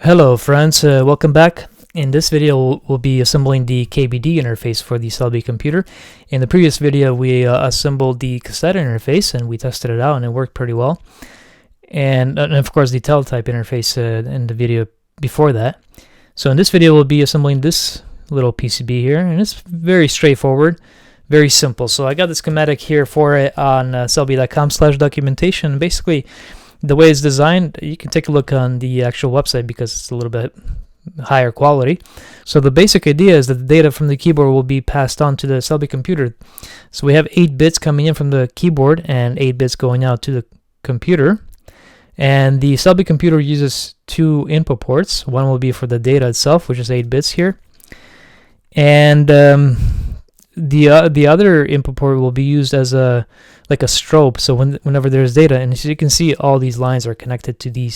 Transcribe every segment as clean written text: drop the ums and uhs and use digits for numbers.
Hello friends, welcome back. In this video we'll be assembling the KBD interface for the SCELBI computer. In the previous video we assembled the cassette interface and we tested it out and it worked pretty well. And of course the teletype interface in the video before that. So in this video we'll be assembling this little PCB here, and it's very straightforward, very simple. So I got the schematic here for it on SCELBI.com/documentation. Basically the way it's designed, you can take a look on the actual website because it's a little bit higher quality. So the basic idea is that the data from the keyboard will be passed on to the SCELBI computer. So we have 8 bits coming in from the keyboard and 8 bits going out to the computer. And the SCELBI computer uses 2 input ports. One will be for the data itself, which is 8 bits here. And the other input port will be used as a strobe. So whenever there's data, and as you can see, all these lines are connected to the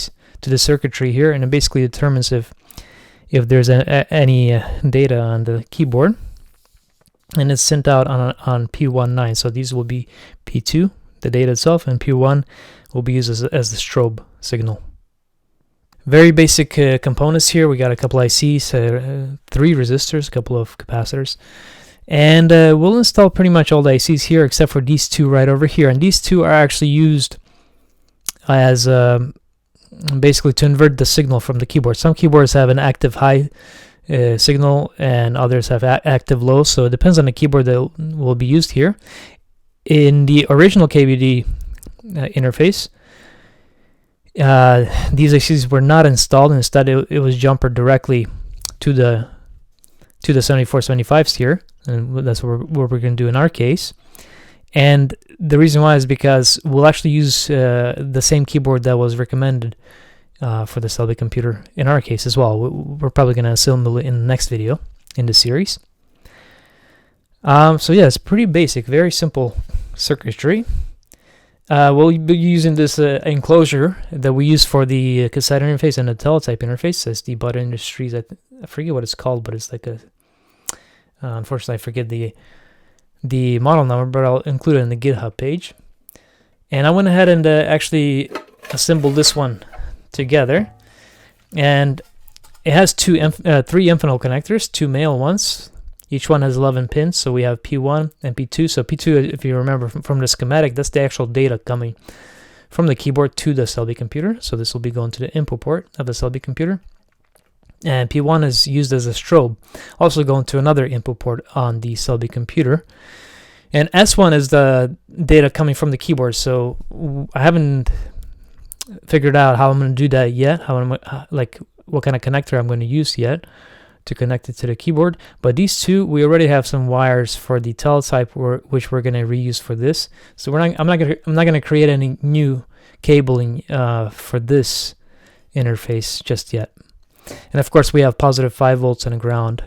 circuitry here, and it basically determines if there's any data on the keyboard, and it's sent out on P19. So these will be P2, the data itself, and P1 will be used as the strobe signal. Very basic components here. We got a couple ICs, 3 resistors, a couple of capacitors. And we'll install pretty much all the ICs here except for these 2 right over here. And these 2 are actually used as basically to invert the signal from the keyboard. Some keyboards have an active high signal and others have active low. So it depends on the keyboard that will be used here. In the original KBD interface, these ICs were not installed. Instead, it was jumpered directly to the 7475s here, and that's what we're going to do in our case. And the reason why is because we'll actually use the same keyboard that was recommended for the SCELBI computer in our case as well. We're probably going to assemble it in the next video in the series. So yeah, it's pretty basic, very simple circuitry. We'll be using this enclosure that we use for the cassette interface and the teletype interface. It's the Butter Industries. I forget what it's called, but it's like a unfortunately I forget the model number, but I'll include it in the GitHub page. And I went ahead and actually assembled this one together, and it has 3 infinite connectors, 2 male ones. Each one has 11 pins, so we have P1 and P2. So P2, if you remember from the schematic, that's the actual data coming from the keyboard to the SCELBI computer. So this will be going to the input port of the SCELBI computer. And P1 is used as a strobe, also going to another input port on the SCELBI computer. And S1 is the data coming from the keyboard. So I haven't figured out how I'm going to do that yet, what kind of connector I'm going to use yet to connect it to the keyboard. But these 2, we already have some wires for the teletype which we're going to reuse for this. So I'm not going to create any new cabling for this interface just yet. And of course we have positive 5 volts and a ground.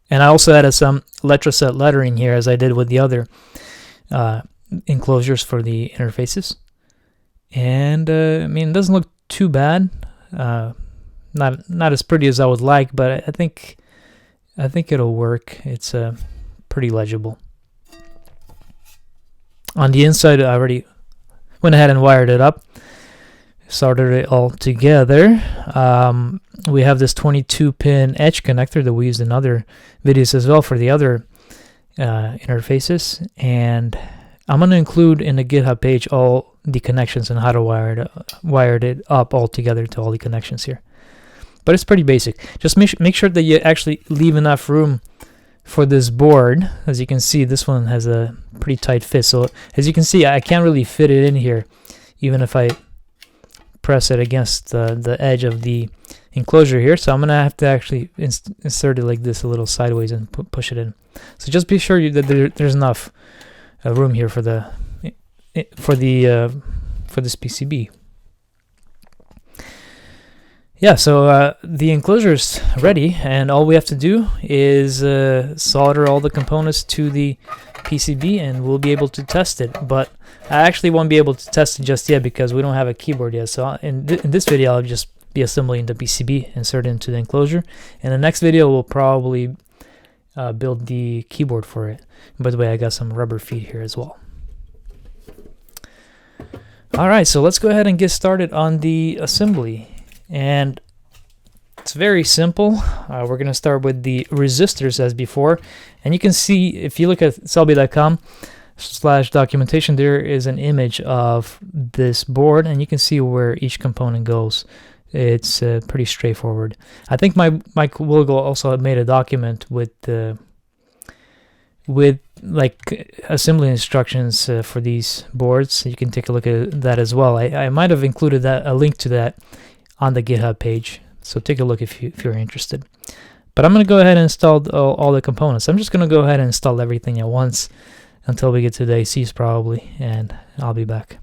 And I also added some electroset lettering here, as I did with the other enclosures for the interfaces. And I mean, it doesn't look too bad. Not as pretty as I would like, but I think it'll work. It's pretty legible. On the inside, I already went ahead and wired it up, soldered it all together. We have this 22-pin edge connector that we used in other videos as well for the other interfaces, and I'm going to include in the GitHub page all the connections and how to wire it up all together to all the connections here. But it's pretty basic. Just make sure that you actually leave enough room for this board. As you can see, this one has a pretty tight fit. So as you can see, I can't really fit it in here, even if I press it against the edge of the enclosure here. So I'm going to have to actually insert it like this, a little sideways, and push it in. So just be sure that there's enough room here for this PCB. Yeah, so the enclosure is ready, and all we have to do is solder all the components to the PCB, and we'll be able to test it. But I actually won't be able to test it just yet because we don't have a keyboard yet. So in this video, I'll just be assembling the PCB, insert it into the enclosure. In the next video, we'll probably build the keyboard for it. By the way, I got some rubber feet here as well. Alright, so let's go ahead and get started on the assembly. And It's very simple. We're going to start with the resistors as before, and you can see if you look at SCELBI.com/documentation, there is an image of this board, and you can see where each component goes. It's pretty straightforward. I think Mike Wilgo also made a document with like assembly instructions for these boards. You can take a look at that as well. I might have included a link to that on the GitHub page, so take a look if you're interested. But I'm going to go ahead and install all the components. I'm just going to go ahead and install everything at once until we get to the ACs probably, and I'll be back.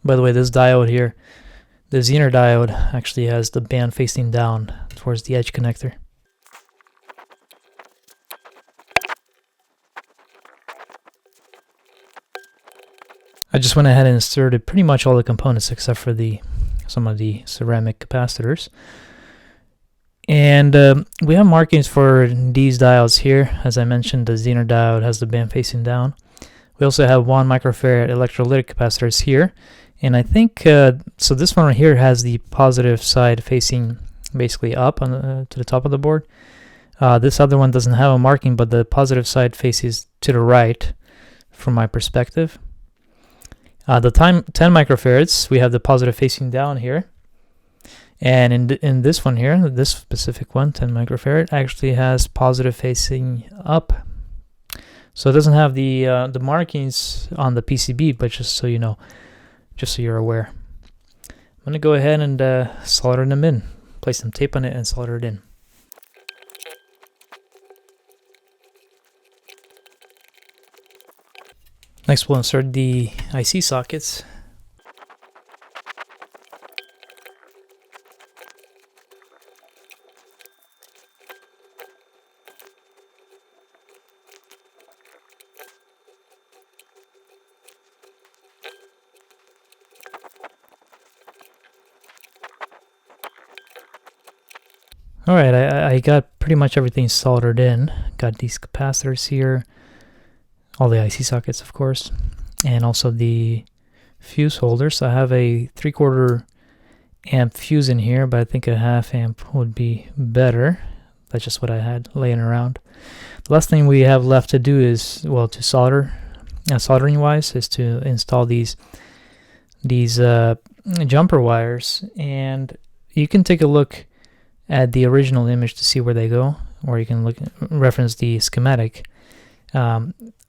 By the way, this diode here, the Zener diode, actually has the band facing down towards the edge connector. I just went ahead and inserted pretty much all the components except for some of the ceramic capacitors. And we have markings for these diodes here. As I mentioned, the Zener diode has the band facing down. We also have 1 microfarad electrolytic capacitors here. And I think, so this one right here has the positive side facing basically up on to the top of the board. This other one doesn't have a marking, but the positive side faces to the right from my perspective. The 10 microfarads, we have the positive facing down here. And in this one here, this specific one, 10 microfarad, actually has positive facing up. So it doesn't have the markings on the PCB, but just so you know, just so you're aware. I'm going to go ahead and solder them in. Place some tape on it and solder it in. Next we'll insert the IC sockets. Alright, I got pretty much everything soldered in. Got these capacitors here, all the IC sockets of course, and also the fuse holders. I have a 3/4 amp fuse in here, but I think a 1/2 amp would be better. That's just what I had laying around. The last thing we have left to do is, well, to solder, soldering wise, is to install these jumper wires, and you can take a look at the original image to see where they go, or you can reference the schematic.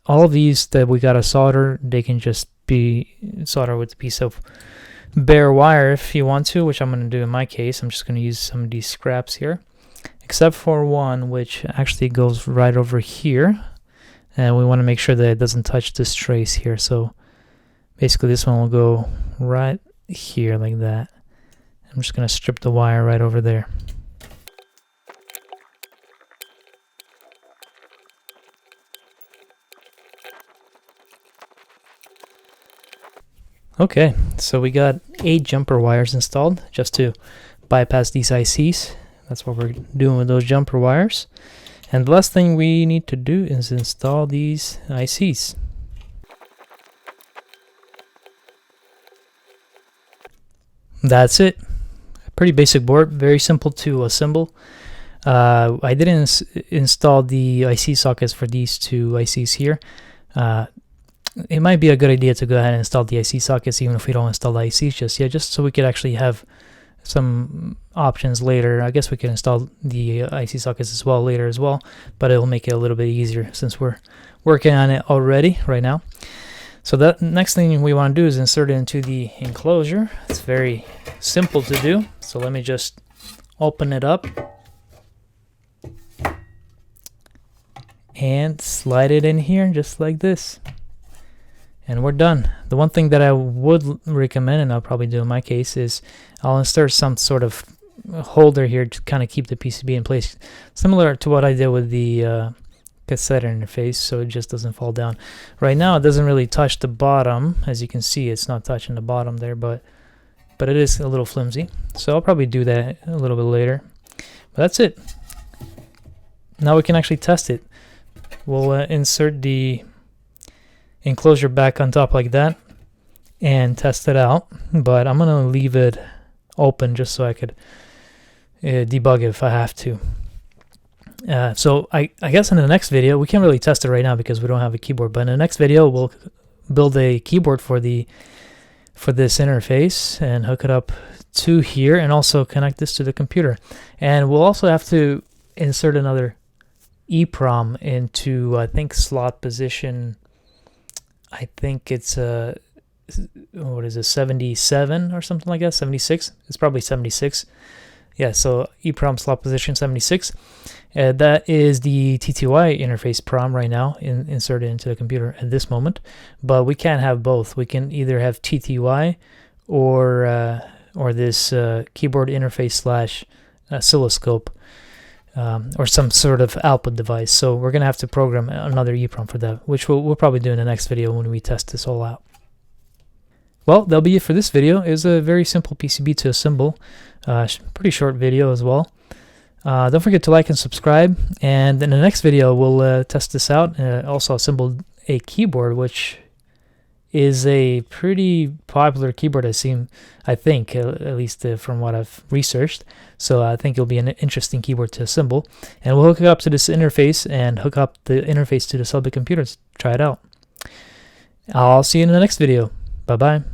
All of these that we gotta solder, they can just be soldered with a piece of bare wire if you want to, which I'm gonna do in my case. I'm just gonna use some of these scraps here, except for one which actually goes right over here, and we want to make sure that it doesn't touch this trace here. So basically this one will go right here like that. I'm just gonna strip the wire right over there. Okay, so we got 8 jumper wires installed just to bypass these ICs. That's what we're doing with those jumper wires. And the last thing we need to do is install these ICs. That's it. A pretty basic board, very simple to assemble. I didn't install the IC sockets for these 2 ICs here. It might be a good idea to go ahead and install the IC sockets even if we don't install the ICs just yet, just so we could actually have some options later. I guess we can install the IC sockets as well later as well, but it'll make it a little bit easier since we're working on it already right now. So the next thing we want to do is insert it into the enclosure. It's very simple to do. So let me just open it up and slide it in here just like this. And we're done. The one thing that I would recommend, and I'll probably do in my case, is I'll insert some sort of holder here to kind of keep the PCB in place, similar to what I did with the cassette interface, so it just doesn't fall down. Right now it doesn't really touch the bottom. As you can see, it's not touching the bottom there, but it is a little flimsy. So I'll probably do that a little bit later. But that's it. Now we can actually test it. We'll insert the enclosure back on top like that, and test it out, but I'm gonna leave it open just so I could debug it if I have to. So I guess in the next video, we can't really test it right now because we don't have a keyboard, but in the next video we'll build a keyboard for this interface and hook it up to here, and also connect this to the computer. And we'll also have to insert another EEPROM into, I think, slot position. I think it's what is it, 77 or something like that, 76. It's probably 76. Yeah, so EEPROM slot position 76. That is the TTY interface PROM right now, inserted into the computer at this moment. But we can't have both. We can either have TTY or this keyboard interface slash oscilloscope, or some sort of output device. So we're gonna have to program another EEPROM for that, which we'll probably do in the next video when we test this all out. Well, that'll be it for this video. It was a very simple PCB to assemble. Pretty short video as well. Don't forget to like and subscribe. And in the next video, we'll test this out. Also assemble a keyboard, which is a pretty popular keyboard, I think, at least from what I've researched. So I think it'll be an interesting keyboard to assemble. And we'll hook it up to this interface and hook up the interface to the SCELBI computers. Try it out. I'll see you in the next video. Bye-bye.